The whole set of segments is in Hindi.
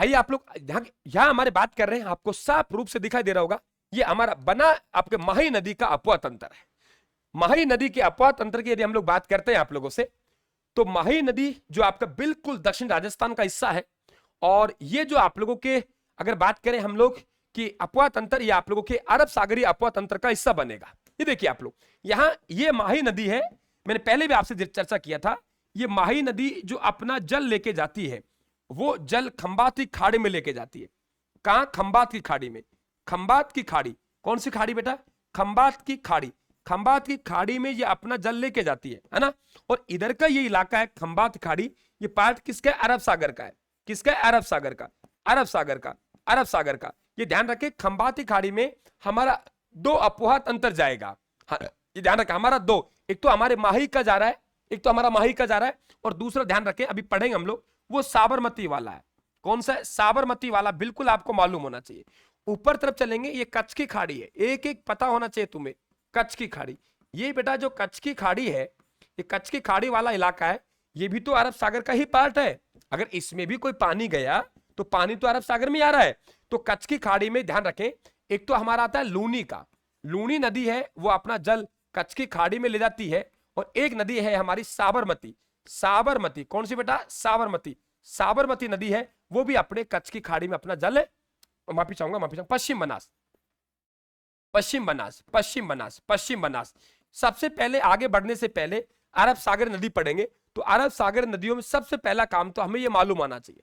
आइए आप लोग यहाँ हमारे बात कर रहे हैं, आपको साफ रूप से दिखाई दे रहा होगा, ये हमारा बना आपके माही नदी का अपवा तंत्र है। माही नदी के अपवा तंत्र की यदि हम लोग बात करते हैं आप लोगों से, तो माही नदी जो आपका बिल्कुल दक्षिण राजस्थान का हिस्सा है, और ये जो आप लोगों के अगर बात करें हम लोग कि अपवा तंत्र, ये आप लोगों के अरब सागरीय अपवा तंत्र का हिस्सा बनेगा। ये देखिए आप लोग, यहाँ ये माही नदी है, मैंने पहले भी आपसे चर्चा किया था, ये माही नदी जो अपना जल लेके जाती है, वो जल खंबात की खाड़ी में लेके जाती है। कहां? खंबात की खाड़ी में। खंबात की खाड़ी, कौन सी खाड़ी बेटा? खंबात की खाड़ी। खंबात की खाड़ी में ये अपना जल लेके जाती है ना। और इधर का ये इलाका है खंबात खाड़ी, ये पार्ट किसका? अरब सागर का है। किसका? अरब सागर का। अरब सागर का। अरब सागर का। ये ध्यान रखे, खंबात की खाड़ी में हमारा दो अपवाह तंत्र जाएगा। ये ध्यान रखें, हमारा दो, एक तो हमारे माही का जा रहा है, एक तो हमारा माही का जा रहा है, और दूसरा ध्यान रखें अभी पढ़ेंगे हम लोग, वो साबरमती वाला है। कौन सा है? साबरमती वाला। बिल्कुल आपको मालूम होना चाहिए। ऊपर तरफ चलेंगे, ये कच्छ की खाड़ी है, एक एक पता होना चाहिए तुम्हें। कच्छ की खाड़ी, ये बेटा जो कच्छ की खाड़ी है, ये कच्छ की खाड़ी वाला इलाका है, ये भी तो अरब सागर का ही पार्ट है। अगर इसमें भी कोई पानी गया तो पानी तो अरब सागर में आ रहा है। तो कच्छ की खाड़ी में ध्यान रखें, एक तो हमारा आता है लूनी का, लूनी नदी है, वो अपना जल कच्छ की खाड़ी में ले जाती है, और एक नदी है हमारी साबरमती। साबरमती, कौन सी बेटा? साबरमती। साबरमती नदी है, वो भी अपने कच्छ की खाड़ी में अपना जल, माफी चाहूंगा, पश्चिम बनास, पश्चिम बनास, पश्चिम बनास, पश्चिम बनास। सबसे पहले आगे बढ़ने से पहले अरब सागर नदी पढ़ेंगे, तो अरब सागर नदियों में सबसे पहला काम तो हमें ये मालूम आना चाहिए,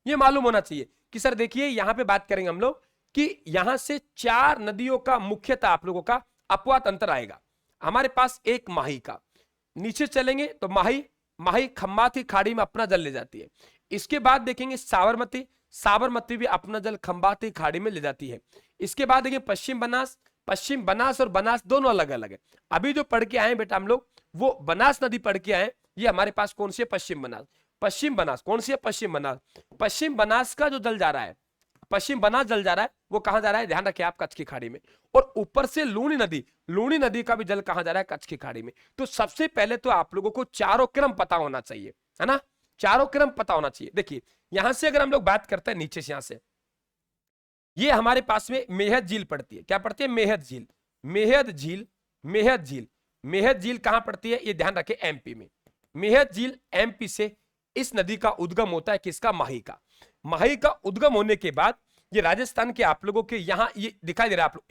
ये मालूम होना चाहिए कि सर देखिए यहां पे बात करेंगे हम लोग कि यहां से 4 नदियों का मुख्यतः आप लोगों का अपवा तंत्र आएगा। हमारे पास एक माही का, नीचे चलेंगे तो माही, माही खंबात की खाड़ी में अपना जल ले जाती है। इसके बाद देखेंगे साबरमती, साबरमती भी अपना जल खंबात की खाड़ी में ले जाती है। इसके बाद देखेंगे पश्चिम बनास, पश्चिम बनास और बनास दोनों अलग अलग है। अभी जो पढ़ के आए बेटा हम लोग, वो बनास नदी पढ़ के आए, ये हमारे पास कौन सी है? पश्चिम बनास। पश्चिम बनास कौन सी है? पश्चिम बनास। पश्चिम बनास का जो जल जा रहा है, पश्चिम बनास जल जा रहा है, वो कहां जा रहा है? ध्यान रखिए आप, कच्छ की खाड़ी में। और ऊपर से लूनी नदी, लूनी नदी का भी जल कहां जा रहा है? कच्छ की खाड़ी में। तो सबसे पहले तो आप लोगों को चारों क्रम पता होना चाहिए, है ना, चारों क्रम पता होना चाहिए। देखिए यहां से अगर हम लोग बात करते हैं नीचे से, यहां से ये हमारे पास में मेहद झील पड़ती है। क्या पड़ती है? मेहद झील। मेहद झील, मेहद झील, मेहद झील कहां पड़ती है? ये ध्यान रखें, एमपी में। मेहद झील एमपी से इस नदी का उद्गम होता है, किसका? माही का। माही का उद्गम होने के बाद ये राजस्थान के आप लोगों के यहां ये दिखाई दे रहा है आप लोग,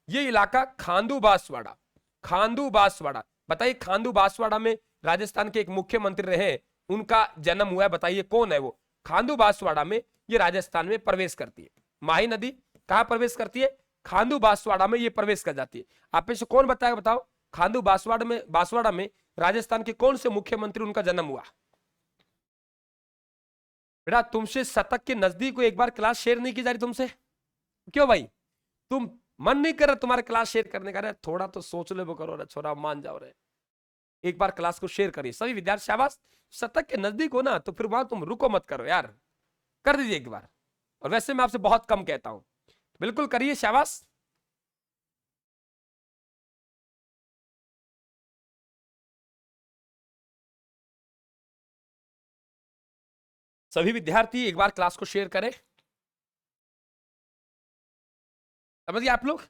ये इलाका खांडू बांसवाड़ा, खांडू बांसवाड़ा। बताइए खांडू बांसवाड़ा में राजस्थान के एक मुख्यमंत्री रहे, उनका जन्म हुआ है, बताइए कौन है वो? खांडू बांसवाड़ा में ये राजस्थान में प्रवेश करती है। माही नदी कहां प्रवेश करती है? खांडू बांसवाड़ा में ये प्रवेश कर जाती है। आप में से कौन बताएगा, बताओ, खांडू बांसवाड़ा में राजस्थान के कौन से मुख्यमंत्री उनका जन्म हुआ? बेटा तुमसे शतक के नजदीक को एक बार क्लास शेयर नहीं की जा रही तुमसे, क्यों भाई? तुम मन नहीं कर रहा तुम्हारा क्लास शेयर करने का? रे थोड़ा तो सोच ले वो करो रे छोरा, मान जाओ रे, एक बार क्लास को शेयर करिए सभी विद्यार्थी। शाबाश, शतक के नजदीक हो ना तो फिर वहां तुम रुको मत करो यार, कर दीजिए एक बार। और वैसे मैं आपसे बहुत कम कहता हूं, बिल्कुल करिए, शाबाश। सभी विद्यार्थी एक बार क्लास को शेयर करें, समझिए आप लोग।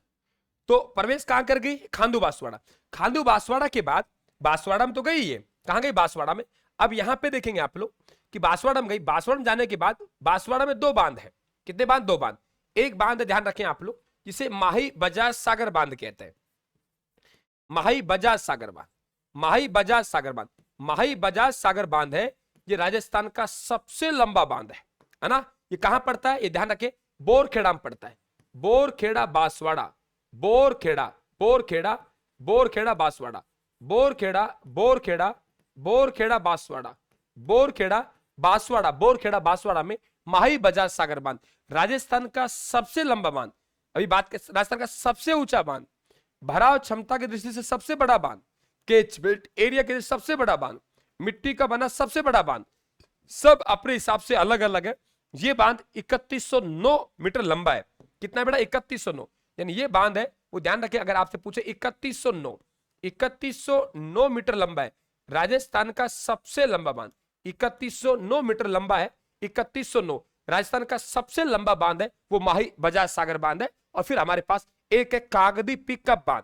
तो प्रवेश कहां कर गई? खांडू बांसवाड़ा। खांडू बांसवाड़ा के बाद बांसवाड़ा में तो गई है, कहां गई? बांसवाड़ा में। अब यहां पे देखेंगे आप लोग कि बांसवाड़ा में गई, बांसवाड़ा में जाने के बाद बांसवाड़ा में 2 बांध है। कितने बांध? 2 बांध। एक बांध ध्यान रखें आप लोग, जिसे माही बजाज सागर बांध कहते हैं। माही बजाज सागर बांध, माही बजाज सागर बांध, माही बजाज सागर बांध है, ये राजस्थान का सबसे लंबा बांध है ना। ये कहां पड़ता है? ये ध्यान रखें, बोरखेड़ा में पड़ता है। बोरखेड़ा बांसवाड़ा, बोरखेड़ा, बोरखेड़ा, बोरखेड़ा बांसवाड़ा, बोरखेड़ा, बोरखेड़ा, बोरखेड़ा बांसवाड़ा, बोरखेड़ा बांसवाड़ा, बोरखेड़ा बांसवाड़ा में माही बजाज सागर बांध, राजस्थान का सबसे लंबा बांध। अभी बात कर, राजस्थान का सबसे ऊंचा बांध, भराव क्षमता की दृष्टि से सबसे बड़ा बांध, कैचमेंट एरिया के सबसे बड़ा बांध, मिट्टी का बना सबसे बड़ा बांध, सब अपने हिसाब से अलग अलग है। ये बांध 3109 मीटर लंबा है। कितना बड़ा? 3109। यानी ये बांध है, वो ध्यान रखें, अगर आपसे पूछे 3109, 3109 मीटर लंबा है, राजस्थान का सबसे लंबा बांध 3109 मीटर लंबा है। 3109 राजस्थान का सबसे लंबा बांध है वो माही बजाज सागर बांध है। और फिर हमारे पास एक है कागदी पिकअप बांध।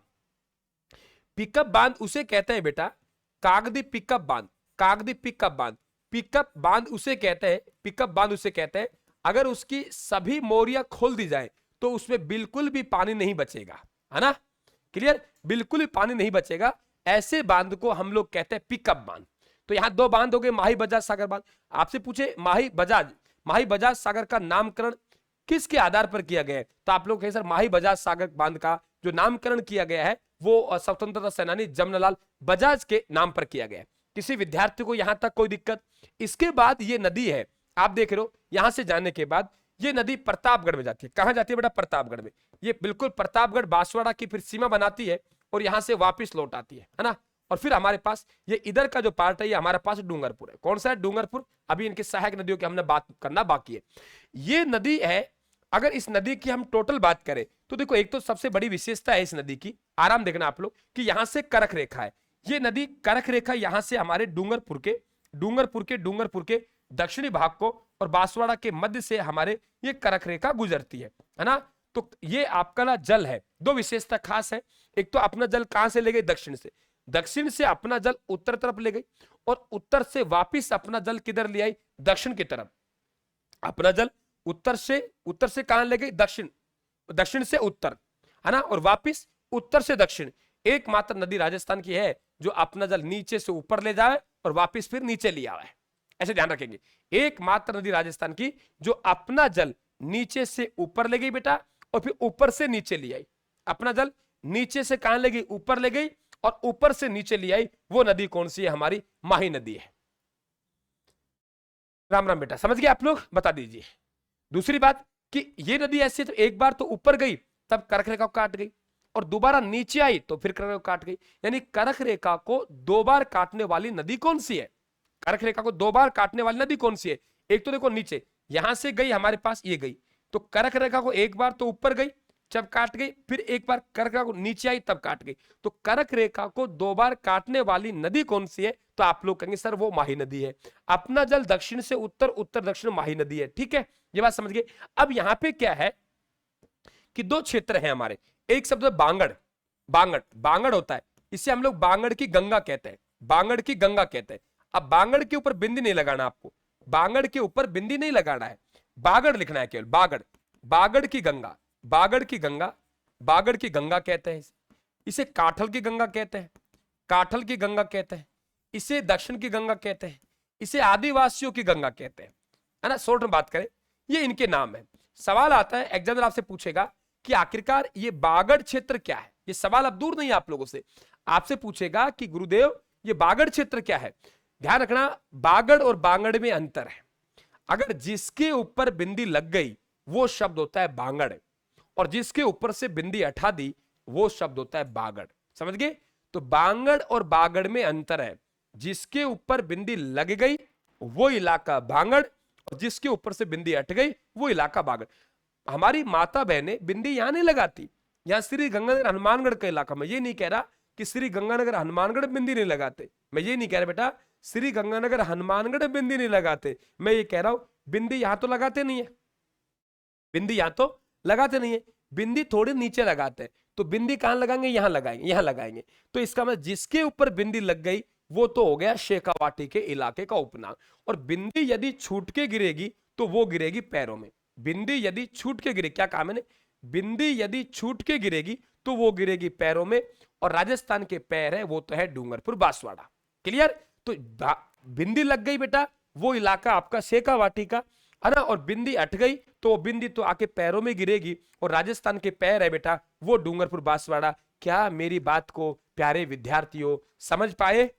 पिकअप बांध उसे कहते हैं बेटा, कागदी पिकअप बांध, कागदी पिकअप बांध, पिकअप बांध उसे कहते हैं, पिकअप बांध उसे कहते हैं अगर उसकी सभी मोरियां खोल दी जाए तो उसमें बिल्कुल भी पानी नहीं बचेगा, है ना, क्लियर, बिल्कुल भी पानी नहीं बचेगा। ऐसे बांध को हम लोग कहते हैं पिकअप बांध। तो यहां दो बांध हो गए, माही बजाज सागर बांध। आपसे पूछे माही बजाज सागर का नामकरण किसके आधार पर किया गया है, तो आप लोग कहें सर माही बजाज सागर बांध का जो नामकरण किया गया है वो स्वतंत्रता सेनानी जमनालाल बजाज के नाम पर किया गया है। किसी विद्यार्थी को यहां तक कोई दिक्कत? इसके बाद ये नदी है, आप देख रहे हो, यहां से जाने के बाद ये नदी प्रतापगढ़ में जाती है। कहां जाती है बेटा? प्रतापगढ़ में। ये बिल्कुल प्रतापगढ़ बांसवाड़ा की फिर सीमा बनाती है और यहां से वापस लौट आती है ना। और फिर हमारे पास ये इधर का जो पार्ट है ये हमारे पास डूंगरपुर है। कौन सा है? डूंगरपुर। अभी इनकी सहायक नदियों की हमने बात करना बाकी है। ये नदी है, अगर इस नदी की हम टोटल बात करें तो देखो, एक तो सबसे बड़ी विशेषता है इस नदी की, आराम देखना आप लोग, कि यहां से करक रेखा है। ये नदी करक रेखा यहां से हमारे डूंगरपुर के दक्षिणी भाग को और बांसवाड़ा के मध्य से हमारे ये करक रेखा गुजरती है ना। तो ये आपका ना जल है, दो विशेषता खास है। एक तो अपना जल कहां से ले गई? दक्षिण से अपना जल उत्तर तरफ ले गई और उत्तर से वापिस अपना जल किधर ले आई? दक्षिण की तरफ। अपना जल उत्तर से कहां ले गई? दक्षिण से उत्तर, है ना, और वापिस उत्तर से दक्षिण। एकमात्र नदी राजस्थान की है जो अपना जल नीचे से ऊपर ले जाए और वापिस फिर नीचे ले आए। ऐसे ध्यान रखेंगे, एकमात्र नदी राजस्थान की जो अपना जल नीचे से ऊपर ले गई बेटा और फिर ऊपर से नीचे ले आई। अपना जल नीचे से कहां ले गई? ऊपर ले गई और ऊपर से नीचे ले आई। वो नदी कौन सी है? हमारी माही नदी है। राम राम बेटा, समझ गए आप लोग? बता दीजिए। दूसरी बात कि ये नदी ऐसी है तो एक बार तो ऊपर गई तब करक रेखा को काट गई और दोबारा नीचे आई तो फिर करक रेखा को काट गई। यानी करक रेखा को दो बार काटने वाली नदी कौन सी है? करक रेखा को दो बार काटने वाली नदी कौन सी है? एक तो देखो नीचे, यहां से गई हमारे पास, ये गई, तो करक रेखा को एक बार तो ऊपर गई जब काट गई, फिर एक बार करक रेखा को नीचे आई तब काट गई। तो करक रेखा को दो बार काटने वाली नदी कौन सी है? तो आप लोग कहेंगे सर वो माही नदी है। अपना जल दक्षिण से उत्तर, उत्तर दक्षिण माही नदी है। ठीक है, ये बात समझ गए। अब यहां पे क्या है कि दो क्षेत्र हैं हमारे। एक शब्द है बांगड़। बांगड़ होता है, इसे हम लोग बांगड़ की गंगा कहते हैं, बांगड़ की गंगा कहते हैं। अब बांगड़ के ऊपर बिंदी नहीं लगाना आपको, बांगड़ के ऊपर बिंदी नहीं लगाना है, बागड़ लिखना है केवल, बागड़। बागड़ की गंगा, बागड़ की गंगा, बागड़ की गंगा कहते हैं इसे काठल की गंगा कहते हैं, काठल की गंगा कहते हैं, इसे दक्षिण की गंगा कहते हैं, इसे आदिवासियों की गंगा कहते हैं, है ना। शॉर्ट में बात करें, ये इनके नाम है। सवाल आता है, एग्जामिनर आपसे पूछेगा कि आखिरकार ये बागड़ क्षेत्र क्या है। ये सवाल अब दूर नहीं है आप लोगों से, आपसे पूछेगा कि गुरुदेव ये बागड़ क्षेत्र क्या है। ध्यान रखना, बागड़ और बांगड़ में अंतर है। अगर जिसके ऊपर बिंदी लग गई वो शब्द होता है बांगड़, और जिसके ऊपर से बिंदी हटा दी वो शब्द होता है बागड़। समझ गए? तो बांगड़ और बागड़ में अंतर है। जिसके ऊपर बिंदी लग गई वो इलाका बांगड़ और जिसके ऊपर से बिंदी हट गई वो इलाका बागड़। हमारी माता बहनें बिंदी यहां नहीं लगाती, यहां श्री गंगानगर हनुमानगढ़ का इलाका। मैं ये नहीं कह रहा कि श्री गंगानगर हनुमानगढ़ बिंदी नहीं लगाते, मैं ये नहीं कह रहा बेटा श्री गंगानगर हनुमानगढ़ बिंदी नहीं लगाते। मैं ये कह रहा हूं बिंदी यहां तो लगाते नहीं है, बिंदी यहां तो लगाते नहीं है, बिंदी थोड़ी नीचे लगाते हैं। तो बिंदी कहां लगाएंगे? यहां लगाएंगे, यहां लगाएंगे। तो इसका मतलब जिसके ऊपर बिंदी लग गई वो तो हो गया शेखावाटी के इलाके का उपनाम। और बिंदी यदि छूट के गिरेगी तो वो गिरेगी पैरों में। बिंदी यदि छूट के गिरे, क्या कहा मैंने? बिंदी यदि छूट के गिरेगी तो वो गिरेगी पैरों में। और राजस्थान के पैर है वो तो है डूंगरपुर बांसवाड़ा। क्लियर? तो बिंदी लग गई बेटा वो इलाका आपका शेखावाटी का, है ना। और बिंदी हट गई तो बिंदी तो आके पैरों में गिरेगी और राजस्थान के पैर है बेटा वो डूंगरपुर बांसवाड़ा। क्या मेरी बात को प्यारे विद्यार्थियों समझ पाए?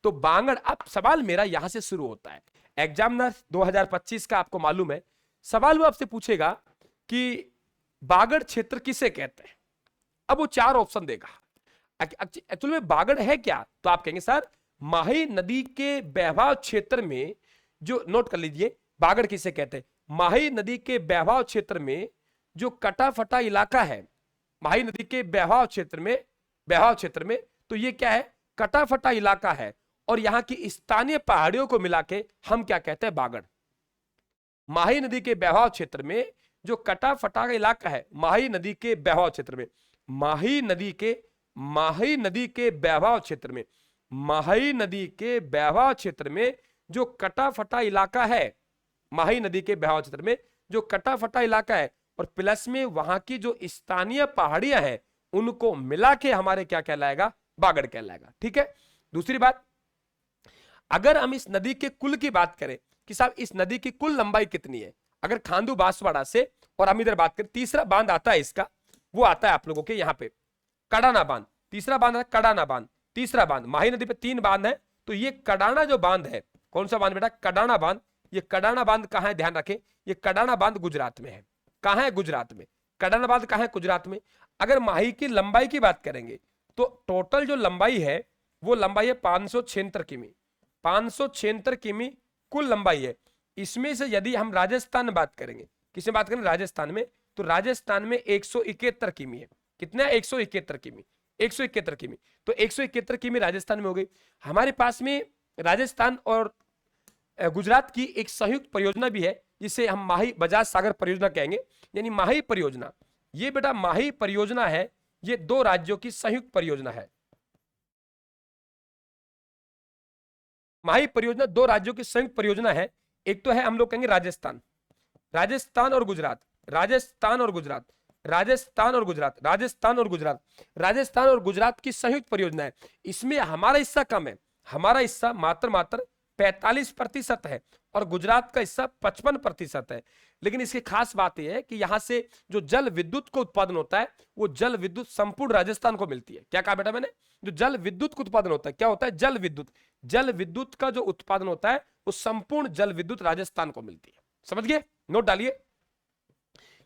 तो बांगड़, अब सवाल मेरा यहां से शुरू होता है। एग्जामिनर 2025 का आपको मालूम है सवाल वो आपसे पूछेगा कि बागड़ क्षेत्र किसे कहते हैं। अब वो चार ऑप्शन देगा। एक्चुअली में बागड़ है क्या? तो आप कहेंगे सर माही नदी के बहवाव क्षेत्र में, जो नोट कर लीजिए बागड़ किसे कहते हैं। माही नदी के बहवाव क्षेत्र में जो कटा फटा इलाका है, माही नदी के बहवाव क्षेत्र में तो ये क्या है? कटा फटा इलाका है। और यहां की स्थानीय पहाड़ियों को मिला के हम क्या कहते हैं? बागड़। माही नदी के बहाव क्षेत्र में जो कटा फटा का इलाका है, माही नदी के बहाव क्षेत्र में, माही नदी के बहाव क्षेत्र में, माही नदी के बहाव क्षेत्र में जो कटा फटा इलाका है, माही नदी के बहाव क्षेत्र में जो कटा फटा इलाका है, और प्लस में वहां की जो स्थानीय पहाड़ियां हैं, उनको मिला के हमारे क्या कहलाएगा, बागड़ कहलाएगा। ठीक है। दूसरी बात, अगर हम इस नदी के कुल की बात करें कि साहब इस नदी की कुल लंबाई कितनी है, अगर खांडू बांसवाड़ा से, और हम इधर बात करें, तीसरा बांध आता है इसका, वो आता है आप लोगों के यहाँ पे कडाना बांध, तीसरा बांध है कडाना बांध, तीसरा बांध, माही नदी पे 3 बांध है, तो ये कडाना जो बांध है, कौन सा बांध बेटा, कडाना बांध। ये कडाना बांध कहां है, ध्यान रखें, ये कडाना बांध गुजरात में है। कहां है, गुजरात में। कडाना बांध कहां है, गुजरात में। अगर माही की लंबाई की बात करेंगे तो टोटल जो लंबाई है वो लंबाई है 576 किमी, 576 किमी कुल लंबाई है। इसमें से यदि हम राजस्थान में बात करेंगे, किसमें बात करें, राजस्थान में, तो राजस्थान में 171 किमी है। कितना है, 171 किमी, 171 किमी। तो 171 किमी राजस्थान में हो गई। हमारे पास में राजस्थान और गुजरात की एक संयुक्त परियोजना भी है, जिसे हम माही बजाज सागर परियोजना कहेंगे, यानी माही परियोजना। ये बेटा माही परियोजना है, ये 2 राज्यों की संयुक्त परियोजना है। माही परियोजना 2 राज्यों की संयुक्त परियोजना है। एक तो है हम लोग कहेंगे राजस्थान, राजस्थान और गुजरात, राजस्थान और गुजरात, राजस्थान और गुजरात, राजस्थान और गुजरात, राजस्थान और गुजरात की संयुक्त परियोजना है। इसमें हमारा हिस्सा कम है, हमारा हिस्सा मात्र 45% है, और गुजरात का हिस्सा 55% है। लेकिन इसकी खास बात यह है कि यहां से जो जल विद्युत का उत्पादन होता है, वो जल विद्युत संपूर्ण राजस्थान को मिलती है। क्या कहा बेटा मैंने, जो जल विद्युत का उत्पादन होता है, क्या होता है, जल विद्युत, जल विद्युत का जो उत्पादन होता है वो संपूर्ण जल विद्युत राजस्थान को मिलती है। समझ गए, नोट डालिए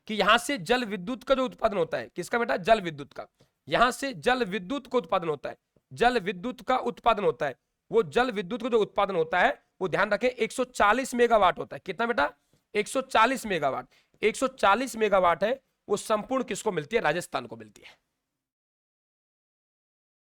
कि यहां से जल विद्युत का जो उत्पादन होता है, किसका बेटा, जल विद्युत का, यहां से जल विद्युत का उत्पादन होता है, जल विद्युत का उत्पादन होता है, वो जल विद्युत का जो उत्पादन होता है वो ध्यान रखें 140 मेगावाट होता है। कितना बेटा, 140 मेगावाट, 140 मेगावाट है, वो संपूर्ण किसको मिलती है, राजस्थान को मिलती है।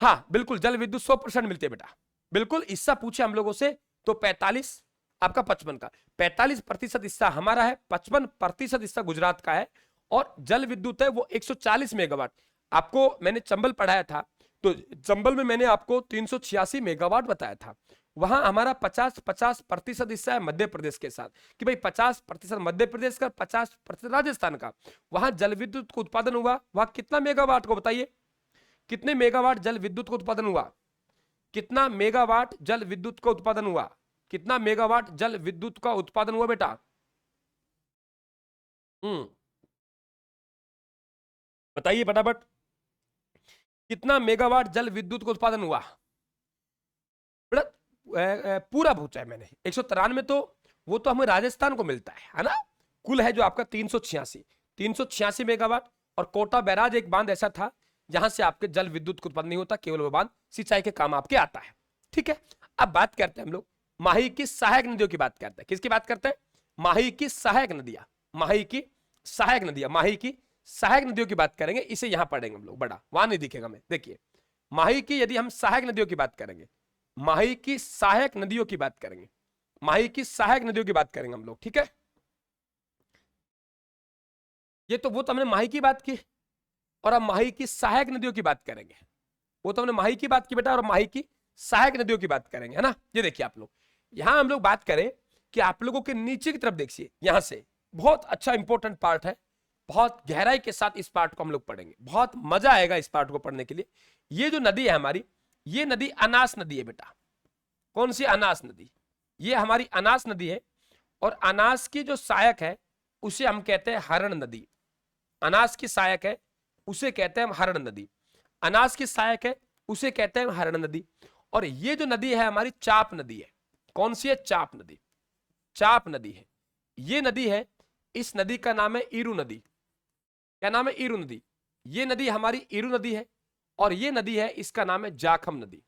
हाँ बिल्कुल, जल विद्युत 100% मिलती है बेटा, बिल्कुल। हिस्सा पूछे हम लोगों से तो 45 आपका 55 का, 45% हिस्सा हमारा है, 55% हिस्सा गुजरात का है, और जल विद्युत है वो 140 मेगावाट। आपको मैंने चंबल पढ़ाया था, तो चंबल में मैंने आपको 386 मेगावाट बताया था। वहां हमारा 50% हिस्सा है मध्य प्रदेश के साथ, कि भाई 50% मध्य प्रदेश का, 50% राजस्थान का। वहां जल विद्युत का उत्पादन हुआ, वहां कितना मेगावाट को बताइए, कितने मेगावाट जल विद्युत का उत्पादन हुआ, कितना मेगावाट जल विद्युत का उत्पादन हुआ, कितना मेगावाट जल विद्युत का उत्पादन हुआ बेटा, बताइए फटाफट, कितना मेगावाट जल विद्युत का उत्पादन हुआ बेटा। पूरा पूछा है मैंने, 193, तो वो तो हमें राजस्थान को मिलता है ना। कुल है जो आपका 386 मेगावाट। और कोटा बैराज एक बांध ऐसा था जहां से आपके जल विद्युत का उत्पादन नहीं होता, केवल वो बांध सिंचाई के काम आपके आता है। ठीक है, अब बात करते हैं हम लोग माही की सहायक नदियों की बात करते हैं। किसकी बात करते हैं, माही की सहायक नदियां, माही की सहायक नदियां, माही की सहायक नदियों की बात करेंगे। इसे यहां पढ़ेंगे हम लोग, बड़ा वहां नहीं दिखेगा हमें। देखिए माही की, यदि हम सहायक नदियों की बात करेंगे, माही की सहायक नदियों की बात करेंगे, माही की सहायक नदियों की बात करेंगे हम लोग। ठीक है, ये तो वो तो हमने माही की बात की, और अब माही की सहायक नदियों की बात करेंगे। वो तो हमने माही की बात की बेटा, और माही की सहायक नदियों की बात करेंगे, है ना। ये देखिए आप लोग, यहां हम लोग बात करें कि आप लोगों के नीचे की तरफ देखिए, यहां से बहुत अच्छा इंपॉर्टेंट पार्ट है, बहुत गहराई के साथ इस पार्ट को हम लोग पढ़ेंगे, बहुत मजा आएगा इस पार्ट को पढ़ने के लिए। ये जो नदी है हमारी, ये नदी अनास नदी है बेटा। कौन सी, अनास नदी, ये हमारी अनास नदी है। और अनास की जो सहायक है उसे हम कहते हैं हरण नदी। अनास की सहायक है उसे कहते हैं हम हरण नदी, अनास की सहायक है उसे कहते हैं हरण नदी। और ये जो नदी है हमारी चाप नदी है। कौन सी है, चाप नदी, चाप नदी है ये नदी है। इस नदी का नाम है ईरू नदी। क्या नाम है, ईरू नदी। ये नदी हमारी ईरू नदी है, और ये नदी है, इसका नाम है जाखम नदी।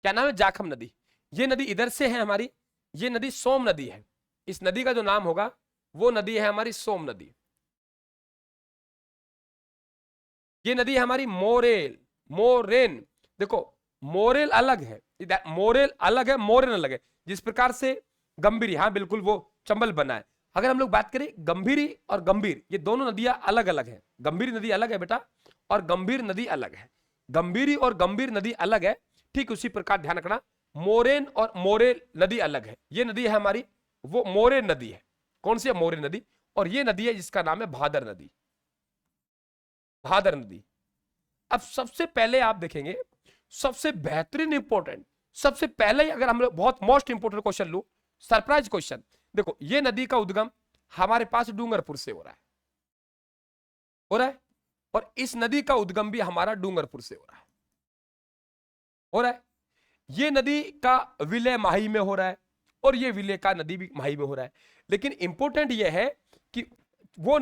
क्या नाम है, जाखम नदी। ये नदी इधर से है हमारी, ये नदी सोम नदी है। इस नदी का जो नाम होगा वो नदी है हमारी सोम नदी। ये नदी है हमारी मोरेल, मोरेन। देखो मोरेल अलग है, मोरेल अलग है, मोरेन अलग है। जिस प्रकार से गंभीरी, हाँ बिल्कुल वो चंबल बना है। अगर हम लोग बात करें गंभीरी और गंभीर, ये दोनों नदियां अलग अलग है। गंभीर नदी अलग है बेटा और गंभीर नदी अलग है। गंभीरी और गंभीर नदी अलग है। ठीक उसी प्रकार ध्यान रखना मोरेन और मोरेल नदी अलग है। ये नदी है हमारी, वो मोरेन नदी है। कौन सी है? मोरेन नदी। और ये नदी है जिसका नाम है भादर नदी, भादर नदी। अब सबसे पहले आप देखेंगे, सबसे बेहतरीन इंपॉर्टेंट, सबसे पहले अगर हम लोग बहुत मोस्ट इंपॉर्टेंट क्वेश्चन लू, सरप्राइज क्वेश्चन। देखो ये नदी का उद्गम हमारे पास डूंगरपुर से हो रहा है, हो रहा है। और इस नदी का उद्गम भी हमारा डूंगरपुर से हो रहा है, हो रहा है। ये नदी का विलय माही में हो रहा है और ये विलय का नदी भी माही में हो रहा है। लेकिन इंपॉर्टेंट ये है कि वो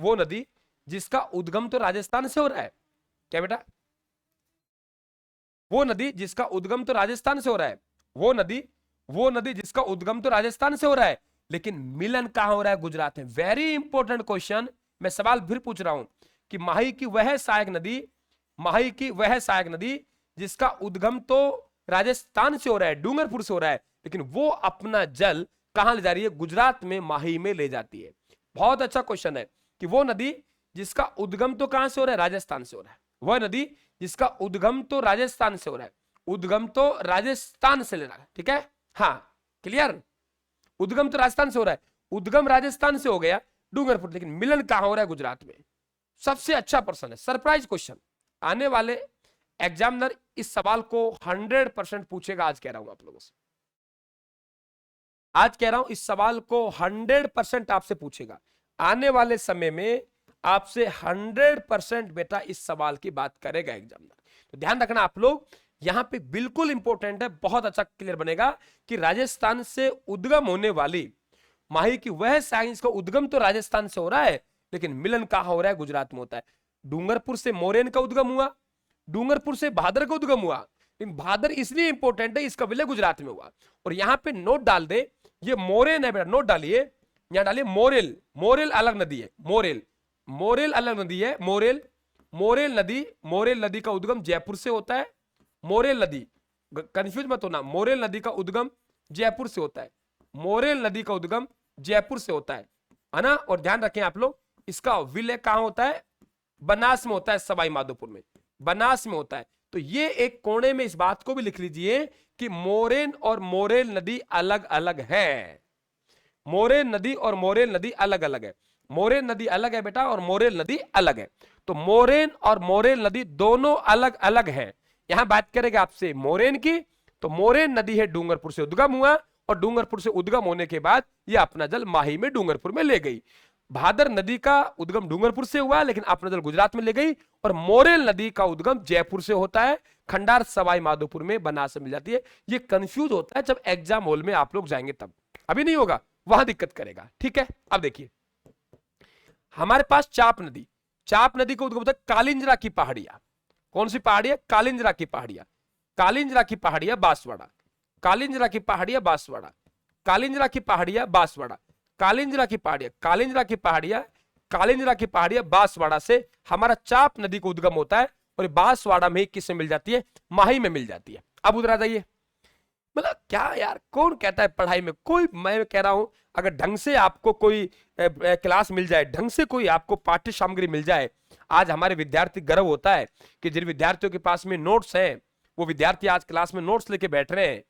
नदी जिसका उद्गम तो राजस्थान से हो रहा है। क्या बेटा? वो नदी जिसका उद्गम तो राजस्थान से हो रहा है, वो नदी जिसका उद्गम तो राजस्थान से हो रहा है, लेकिन मिलन कहां हो रहा है? गुजरात में। Very important question. मैं सवाल फिर पूछ रहा हूं कि माही की वह सहायक नदी जिसका उद्गम तो राजस्थान से हो रहा है, डूंगरपुर से हो रहा है, लेकिन वो अपना जल कहां ले जा रही है? गुजरात में माही में ले जाती है। बहुत अच्छा क्वेश्चन है कि वो नदी जिसका उद्गम तो कहां से हो रहा है? राजस्थान से हो रहा है। वह नदी जिसका उद्गम तो राजस्थान से हो रहा है, उद्गम तो राजस्थान से ले रहा है। ठीक है, हाँ क्लियर। उद्गम तो राजस्थान से हो रहा है, उद्गम राजस्थान से हो गया डूंगरपुर, लेकिन मिलन कहां हो रहा है? गुजरात में। सबसे अच्छा प्रश्न है, सरप्राइज क्वेश्चन। आने वाले एग्जामिनर इस सवाल को 100% पूछेगा। आज कह रहा हूं आप लोगों से, आज कह रहा हूं इस सवाल को 100% आपसे पूछेगा। आने वाले समय में आपसे 100% बेटा इस सवाल की बात करेगा एग्जामिनर। तो ध्यान रखना आप लोग, यहां पे बिल्कुल इंपॉर्टेंट है, बहुत अच्छा क्लियर बनेगा कि राजस्थान से उद्गम होने वाली माही की वह साइंस का उद्गम तो राजस्थान से हो रहा है, लेकिन मिलन कहां हो रहा है? गुजरात में होता है। डूंगरपुर से मोरेन का उद्गम हुआ, डूंगरपुर से भादर का उद्गम हुआ, लेकिन भादर इसलिए इंपॉर्टेंट है, इसका विलय गुजरात में हुआ। और यहां पे नोट डाल दे, ये मोरेन है बेटा, नोट डालिए, यहां डालिए मोरेल। मोरेल अलग नदी है, मोरेल अलग नदी है। मोरेल नदी का उद्गम जयपुर से होता है। मोरेल नदी, कंफ्यूज मत होना, मोरेल नदी का उद्गम जयपुर से होता है। मोरेल नदी का उद्गम जयपुर से होता है ना। और ध्यान रखें आप लोग, इसका विलय कहां होता है? बनास में होता है, सवाई माधोपुर में, बनास में होता है। तो ये एक कोने में इस बात को भी लिख लीजिए कि मोरेन और मोरेल नदी अलग अलग है। मोरेन नदी और मोरेल नदी अलग अलग है। मोरेन नदी अलग है बेटा और मोरेल नदी अलग है। तो मोरेन और मोरेल नदी दोनों अलग अलग हैं। यहां बात करेंगे आपसे मोरेन की, तो मोरेन नदी है डूंगरपुर से उद्गम हुआ और डूंगरपुर से उद्गम होने के बाद यह अपना जल माही में डूंगरपुर में ले गई। भादर नदी का उद्गम डूंगरपुर से हुआ, लेकिन अपना जल गुजरात में ले गई। और मोरेल नदी का उद्गम जयपुर से होता है, खंडार सवाई माधोपुर में बनास से मिल जाती है। ये कंफ्यूज होता है जब एग्जाम हॉल में आप लोग जाएंगे तब, अभी नहीं होगा, वहां दिक्कत करेगा। ठीक है, अब देखिए हमारे पास चाप नदी का उद्गम होता है कालिंजरा की पहाड़ियां। कौन सी पहाड़ियां? कालिंजरा की पहाड़ियां। कालिंजरा की पहाड़ियां बांसवाड़ा, कालिंजरा की पहाड़ियां बांसवाड़ा, कालिंजरा की पहाड़ियां बांसवाड़ा, कालिंजरा की पहाड़ियां, कालिंजरा की पहाड़ियां, कालिंजरा की पहाड़ियां बांसवाड़ा से हमारा चाप नदी का उद्गम होता है। और बांसवाड़ा में किससे मिल जाती है? माही में मिल जाती है। अब उधर आ जाइए, मतलब क्या यार, कौन कहता है पढ़ाई में कोई, मैं कह रहा हूं अगर ढंग से आपको कोई क्लास मिल जाए, ढंग से कोई आपको पाठ्य सामग्री मिल जाए। आज हमारे विद्यार्थी गर्व होता है कि जिन विद्यार्थियों के पास में नोट्स हैं, वो विद्यार्थी आज क्लास में नोट्स लेके बैठ रहे हैं।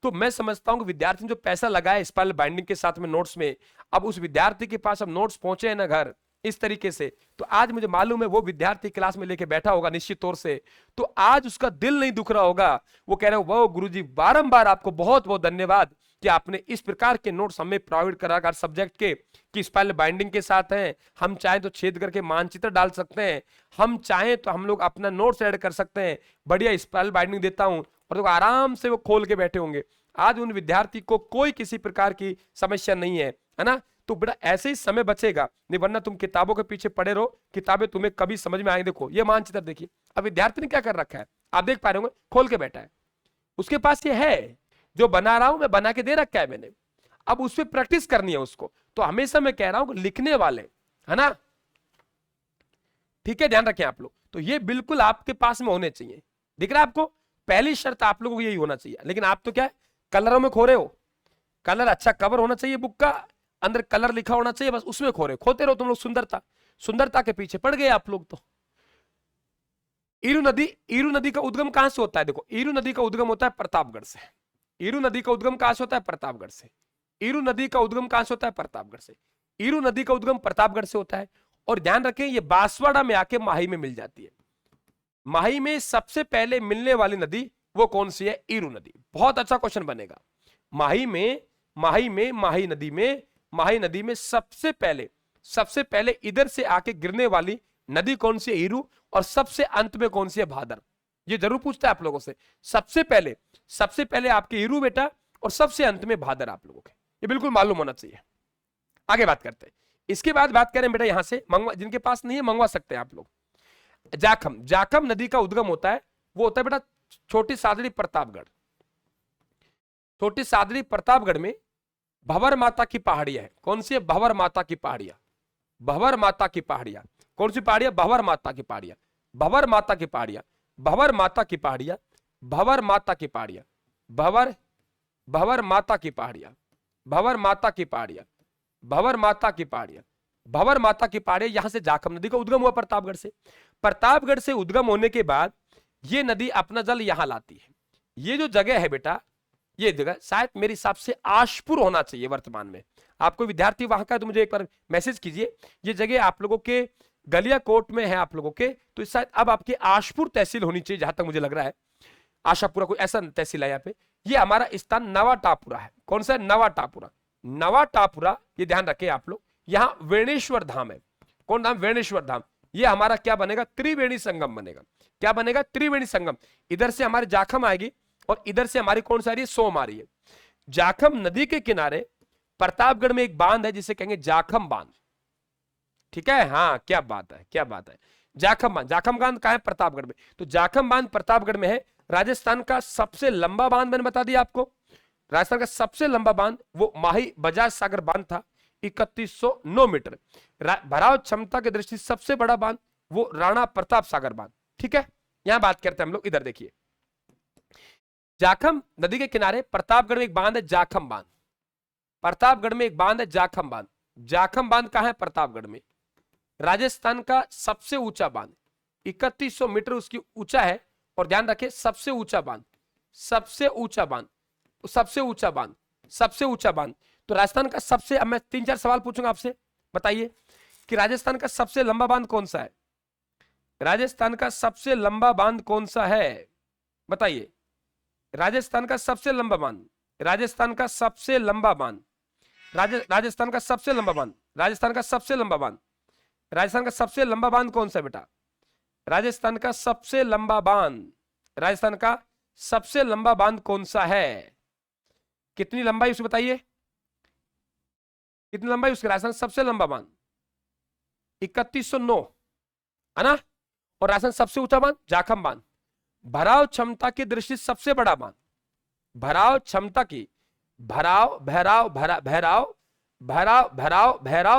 तो मैं समझता हूं कि विद्यार्थी ने जो पैसा लगाया स्पाइरल बाइंडिंग के साथ में नोट्स में, अब उस विद्यार्थी के पास अब नोट्स पहुंचे हैं ना घर इस तरीके से, तो आज मुझे मालूम है वो विद्यार्थी क्लास में लेके बैठा होगा निश्चित तौर से। तो आज उसका दिल नहीं दुख रहा होगा, वो कह रहे हो वो गुरुजी बारंबार आपको बहुत बहुत धन्यवाद कि आपने इस प्रकार के नोट्स हमें प्रोवाइड करा हर सब्जेक्ट के, कि स्पाइरल बाइंडिंग के साथ हैं। हम चाहें तो छेद करके मानचित्र डाल सकते हैं, हम चाहें तो हम लोग अपना नोट्स ऐड कर सकते हैं। बढ़िया स्पाइरल बाइंडिंग देता हूं, और तो आराम से वो खोल के बैठे होंगे। आज उन विद्यार्थी को कोई किसी प्रकार की समस्या नहीं है ना। तो बेटा ऐसे ही समय बचेगा, नहीं वरना तुम किताबों के पीछे पड़े रहो, किताबें तुम्हें कभी समझ में आएंगी। देखो ये मानचित्र देखिए, अब विद्यार्थी ने क्या कर रखा है, आप देख पा रहे होंगे, खोल के बैठा है। उसके पास ये है, जो बना रहा हूं मैं, बना के दे रखा है मैंने, अब उस पर प्रैक्टिस करनी है उसको। तो हमेशा मैं कह रहा हूं लिखने वाले, है ना, ठीक है, ध्यान रखें आप लोग। तो ये बिल्कुल आपके पास में होने चाहिए, दिख रहा है आपको। पहली शर्त आप लोगों को यही होना चाहिए। लेकिन आप तो क्या है, कलरों में खो रहे हो। कलर अच्छा कवर होना चाहिए बुक का, अंदर कलर लिखा होना चाहिए, बस उसमें खो रहे हो, खोते रहो तुम लोग सुंदरता, सुंदरता के पीछे पड़ गए आप लोग। तो ईरू नदी का उद्गम कहां से होता है? देखो, ईरू नदी का उद्गम होता है प्रतापगढ़ से। ईरू नदी का उद्गम कहां से होता है? प्रतापगढ़ से। ईरू नदी का उद्गम कहां से होता है? प्रतापगढ़ से। ईरू नदी का उद्गम प्रतापगढ़ से होता है। और ध्यान रखें, ये बांसवाड़ा में आके माही में मिल जाती है। माही में सबसे पहले मिलने वाली नदी वो कौन सी है? ईरू नदी। बहुत अच्छा क्वेश्चन बनेगा। माही नदी में सबसे पहले इधर से आके गिरने वाली नदी कौन सी है? ईरू। और सबसे अंत में कौन सी है? भादर। ये जरूर पूछता है आप लोगों से। सबसे पहले आपके ईरू बेटा, और सबसे अंत में भादर आप लोगों के, ये बिल्कुल मालूम होना चाहिए। आगे बात करते हैं। इसके बाद बात करें बेटा यहां से, मंगवा, जिनके पास नहीं है मंगवा सकते हैं आप लोग। जाखम नदी का उद्गम होता है, वो होता है बेटा छोटी सादड़ी प्रतापगढ़। छोटी सादड़ी प्रतापगढ़ में भंवर माता की पहाड़ियां है। कौन सी है? भंवर माता की पहाड़ियां। भंवर माता की पहाड़ियां। कौन सी पहाड़ियां? भंवर माता की पहाड़ियां। भंवर माता की पहाड़ियां। भंवर माता की पहाड़ियां। भंवर माता की पहाड़ियां। भंवर माता की पहाड़ियां। भंवर माता की पहाड़ियां। भंवर माता की पहाड़ियां। भंवर माता की पहाड़ियां। यहां से जाखम नदी का उद्गम हुआ प्रतापगढ़ से। प्रतापगढ़ से उद्गम होने के बाद ये नदी अपना जल यहां लाती है। ये जो जगह है बेटा, ये जगह शायद मेरे हिसाब से आशपुर होना चाहिए वर्तमान में। आपको विद्यार्थी वहां का तो मुझे एक बार मैसेज कीजिए। ये जगह आप लोगों के गलियाकोट में है आप लोगों के, तो शायद अब आपकी आशपुर तहसील होनी चाहिए, जहां तक मुझे लग रहा है। आशापुरा कोई ऐसा तहसील है यहाँ पे। ये हमारा स्थान नवा टापुरा है। कौन सा है? नवा टापुरा। नवा टापुरा, ये ध्यान रखें आप लोग। यहाँ वेणेश्वर धाम है। कौन धाम? वेणेश्वर धाम। ये हमारा क्या बनेगा? त्रिवेणी संगम बनेगा। क्या बनेगा? त्रिवेणी संगम। इधर से हमारी जाखम आएगी और इधर से हमारी कौन सा आ रही है? सोम आ रही है। जाखम नदी के किनारे प्रतापगढ़ में एक बांध है जिसे कहेंगे जाखम बांध। ठीक है, हाँ, क्या बात है, क्या बात है। जाखम बांध कहां है? प्रतापगढ़ में। तो जाखम बांध प्रतापगढ़ में है। राजस्थान का सबसे लंबा बांध मैंने बता दिया आपको। राजस्थान का सबसे लंबा बांध वो माही बजाज सागर बांध था, 3109 मीटर। भराव क्षमता की दृष्टि से सबसे बड़ा बांध वो राणा प्रताप सागर बांध। ठीक है, यहां बात करते हैं हम लोग। इधर देखिए, जाखम नदी के किनारे प्रतापगढ़ में एक बांध है, जाखम बांध। प्रतापगढ़ में एक बांध है, जाखम बांध। जाखम बांध कहां है? प्रतापगढ़ में। राजस्थान का सबसे ऊंचा बांध, 3100 मीटर उसकी ऊंचा है। और ध्यान रखें, सबसे ऊंचा बांध, सबसे ऊंचा बांध, सबसे ऊंचा बांध, सबसे ऊंचा बांध। तो राजस्थान का सबसे, अब मैं 3-4 सवाल पूछूंगा आपसे, बताइए कि राजस्थान का सबसे लंबा बांध कौन सा है? राजस्थान का सबसे लंबा बांध कौन सा है? बताइए। राजस्थान का सबसे लंबा बांध, राजस्थान का सबसे लंबा बांध, राजस्थान का सबसे लंबा बांध, राजस्थान का सबसे लंबा बांध, राजस्थान का सबसे लंबा बांध कौन सा बेटा? राजस्थान का सबसे लंबा बांध, राजस्थान का सबसे लंबा बांध कौन सा है? कितनी लंबाई उसकी बताइए, कितनी लंबाई उसकी? राजस्थान सबसे लंबा बांध 3109 है ना। और राजस्थान सबसे ऊंचा बांध जाखम बांध। भराव क्षमता की दृष्टि से सबसे बड़ा बांध, भराव क्षमता की, भराव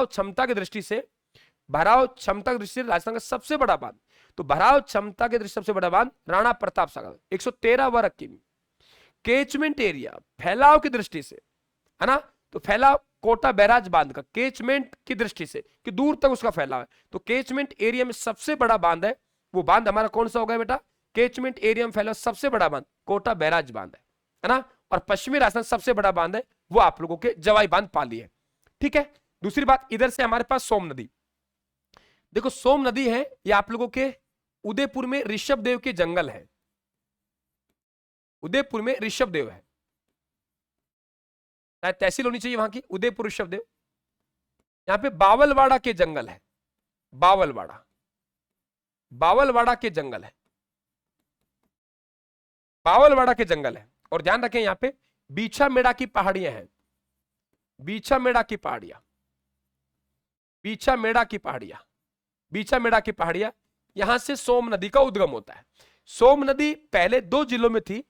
क्षमता की दृष्टि से, भराव क्षमता की दृष्टि से राजस्थान का सबसे बड़ा बांध। तो भराव क्षमता की दृष्टि से सबसे बड़ा बांध राणा प्रताप सागर, 113 वर्ग किमी। केचमेंट एरिया, फैलाव की दृष्टि से, है ना, तो फैलाव कोटा बैराज बांध का केचमेंट की दृष्टि से कि दूर तक उसका फैलाव है, तो केचमेंट एरिया में सबसे बड़ा बांध है, वो बांध हमारा कौन सा होगा बेटा? केचमेंट एरिया में फैलाव सबसे बड़ा बांध कोटा बैराज बांध है ना। और पश्चिमी राजस्थान सबसे बड़ा बांध है वो आप लोगों के जवाई बांध पाली है। ठीक है, दूसरी बात, इधर से हमारे पास सोम नदी। देखो, सोम नदी है, ये आप लोगों के उदयपुर में ऋषभदेव के जंगल है। उदयपुर में ऋषभदेव है, तहसील होनी चाहिए वहां की, उदयपुर ऋषभदेव। यहां पे बावलवाड़ा के जंगल है, बावलवाड़ा, बावलवाड़ा के जंगल है, बावलवाड़ा के जंगल है। और ध्यान रखें, यहां पे बीछा मेड़ा की पहाड़ियां हैं, बीछा मेड़ा की पहाड़ियां, बीछा मेड़ा की पहाड़ियां, बीछा मेड़ा की पहाड़ियां। यहां से सोम नदी का उद्गम होता है। सोम नदी पहले 2 जिलों में थी,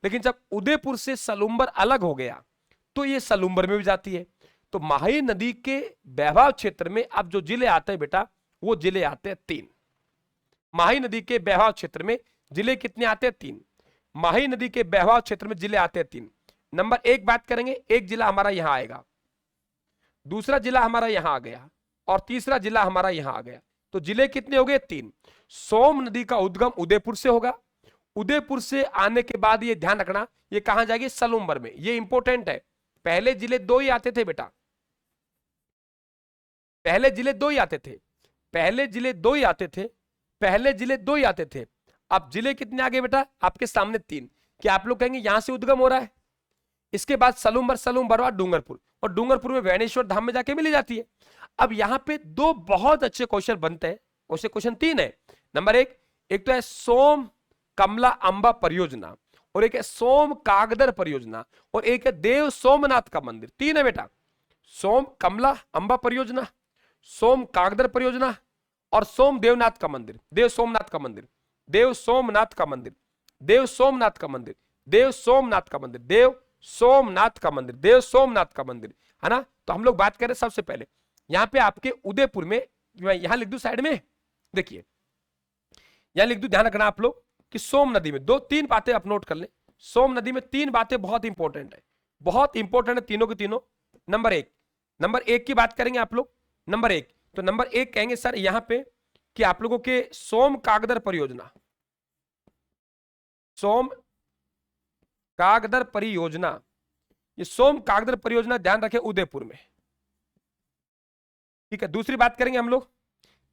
लेकिन जब उदयपुर से सलूम्बर अलग हो गया तो ये सलूम्बर में भी जाती है। तो माही नदी के बहवाव क्षेत्र में अब जो जिले आते हैं बेटा, वो जिले आते हैं 3। माही नदी के बहवाव क्षेत्र में जिले कितने आते हैं? 3। माही नदी के बहवाव क्षेत्र में जिले आते हैं 3। नंबर 1 बात करेंगे, एक जिला हमारा यहां आएगा, दूसरा जिला हमारा यहां आ गया और तीसरा जिला हमारा यहां आ गया। तो जिले कितने हो गए? 3। सोम नदी का उद्गम उदयपुर से होगा। उदयपुर से आने के बाद ये ध्यान रखना, ये कहां जाएगी? सलूम्बर में। ये इंपॉर्टेंट है। पहले जिले 2 ही आते थे बेटा, पहले जिले 2 ही आते थे, पहले जिले 2 ही आते थे, पहले जिले 2 ही आते थे। अब जिले कितने आ गए बेटा? आपके सामने 3। क्या आप लोग कहेंगे यहां से उद्गम हो रहा है, इसके बाद सलूम्बर, सलूम्बर और डूंगरपुर, और डूंगरपुर में वैनेश्वर धाम में जाके मिली जाती है। अब यहां पे 2 बहुत अच्छे क्वेश्चन बनते हैं, उसे क्वेश्चन 3 है। नंबर 1, एक तो है सोम कमला अंबा परियोजना, और एक है सोम कागदर परियोजना, और एक है देव सोमनाथ का मंदिर। 3 है बेटा, सोम कमला अंबा परियोजना, सोम कागदर परियोजना और सोम देवनाथ का मंदिर, देव सोमनाथ का मंदिर, देव सोमनाथ का मंदिर, देव सोमनाथ का मंदिर, देव सोमनाथ का मंदिर, देव सोमनाथ का मंदिर, देव सोमनाथ का मंदिर, है ना। तो हम लोग बात करें सबसे पहले यहां पे आपके उदयपुर में, मैं यहां लिख दूं साइड में, देखिए यहां लिख दूं, ध्यान रखना आप लोग कि सोम नदी में 2-3 बातें आप नोट कर लें। सोम नदी में 3 बातें बहुत इंपॉर्टेंट है, बहुत इंपॉर्टेंट है तीनों के तीनों। नंबर एक की बात करेंगे आप लोग। नंबर 1, तो नंबर 1 कहेंगे सर यहां पे कि आप लोगों के सोम कागदर परियोजना, सोम कागदर परियोजना, ये सोम कागदर परियोजना ध्यान रखें उदयपुर में, ठीक है। दूसरी बात करेंगे हम लोग,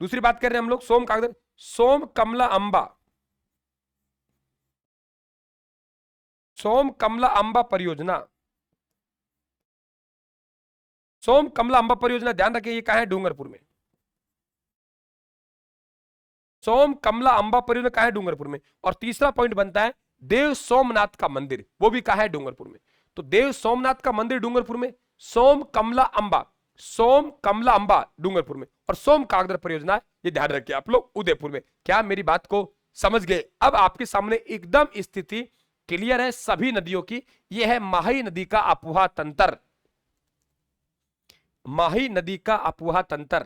दूसरी बात कर रहे हैं हम लोग सोम कागदर, सोम कमला अंबा, सोम कमला अंबा परियोजना, सोम कमला अंबा परियोजना ध्यान रखें ये कहां है? डूंगरपुर में। सोम कमला अंबा परियोजना कहां है? डूंगरपुर में। और तीसरा पॉइंट बनता है देव सोमनाथ का मंदिर, वो भी कहां है? डूंगरपुर में। तो देव सोमनाथ का मंदिर डूंगरपुर में, सोम कमला अंबा, सोम कमला अंबा डूंगरपुर में, और सोम कागदर परियोजना ये ध्यान रखिए आप लोग उदयपुर में। क्या मेरी बात को समझ गए? अब आपके सामने एकदम स्थिति क्लियर है सभी नदियों की। यह है माही नदी का अफवाह तंत्र, माही नदी का अफवाह तंत्र।